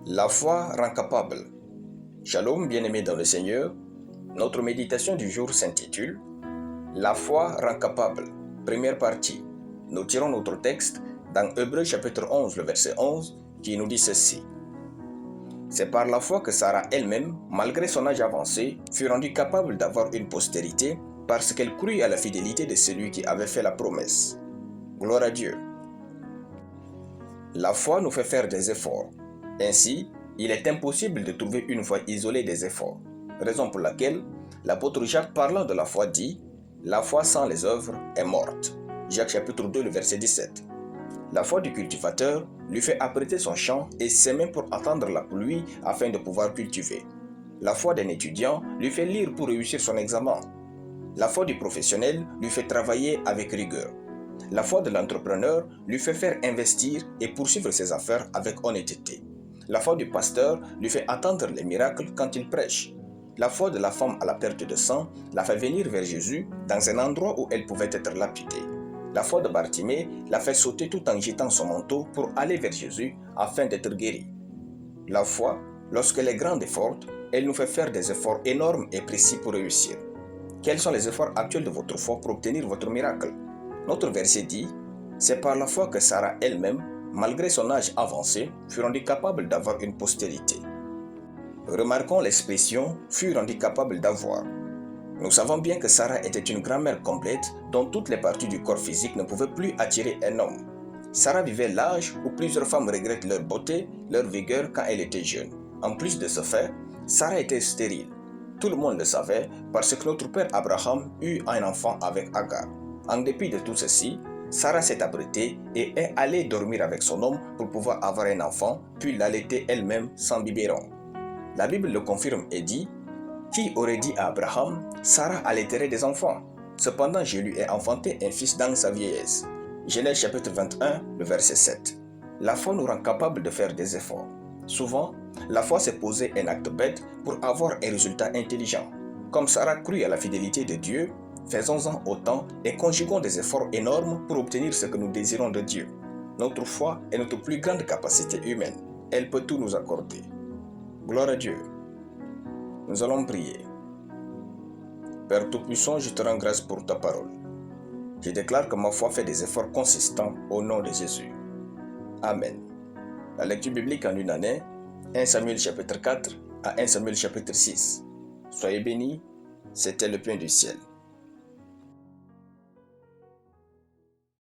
La foi rend capable. Shalom, bien-aimés dans le Seigneur. Notre méditation du jour s'intitule La foi rend capable. Première partie. Nous tirons notre texte dans Hébreux chapitre 11, le verset 11, qui nous dit ceci. C'est par la foi que Sarah elle-même, malgré son âge avancé, fut rendue capable d'avoir une postérité parce qu'elle crut à la fidélité de celui qui avait fait la promesse. Gloire à Dieu. La foi nous fait faire des efforts. Ainsi, il est impossible de trouver une foi isolée des efforts. Raison pour laquelle l'apôtre Jacques, parlant de la foi, dit « La foi sans les œuvres est morte ». Jacques chapitre 2, le verset 17. La foi du cultivateur lui fait apprêter son champ et s'aimer pour attendre la pluie afin de pouvoir cultiver. La foi d'un étudiant lui fait lire pour réussir son examen. La foi du professionnel lui fait travailler avec rigueur. La foi de l'entrepreneur lui fait faire investir et poursuivre ses affaires avec honnêteté. La foi du pasteur lui fait attendre les miracles quand il prêche. La foi de la femme à la perte de sang la fait venir vers Jésus dans un endroit où elle pouvait être lapidée. La foi de Bartimée la fait sauter tout en jetant son manteau pour aller vers Jésus afin d'être guéri. La foi, lorsqu'elle est grande et forte, elle nous fait faire des efforts énormes et précis pour réussir. Quels sont les efforts actuels de votre foi pour obtenir votre miracle? Notre verset dit, c'est par la foi que Sarah elle-même, malgré son âge avancé, fut rendue capable d'avoir une postérité. Remarquons l'expression « fut rendue capable d'avoir ». Nous savons bien que Sarah était une grand-mère complète dont toutes les parties du corps physique ne pouvaient plus attirer un homme. Sarah vivait l'âge où plusieurs femmes regrettent leur beauté, leur vigueur quand elle était jeune. En plus de ce fait, Sarah était stérile. Tout le monde le savait parce que notre père Abraham eut un enfant avec Agar. En dépit de tout ceci, Sarah s'est abritée et est allée dormir avec son homme pour pouvoir avoir un enfant, puis l'allaiter elle-même sans biberon. La Bible le confirme et dit « Qui aurait dit à Abraham, Sarah allaiterait des enfants? Cependant, je lui ai enfanté un fils dans sa vieillesse. » Genèse chapitre 21, le verset 7. La foi nous rend capable de faire des efforts. Souvent, la foi c'est poser un acte bête pour avoir un résultat intelligent. Comme Sarah crut à la fidélité de Dieu, faisons-en autant et conjuguons des efforts énormes pour obtenir ce que nous désirons de Dieu. Notre foi est notre plus grande capacité humaine. Elle peut tout nous accorder. Gloire à Dieu. Nous allons prier. Père Tout-Puissant, je te rends grâce pour ta parole. Je déclare que ma foi fait des efforts consistants au nom de Jésus. Amen. La lecture biblique en une année, 1 Samuel chapitre 4 à 1 Samuel chapitre 6. Soyez bénis, c'était le pain du ciel.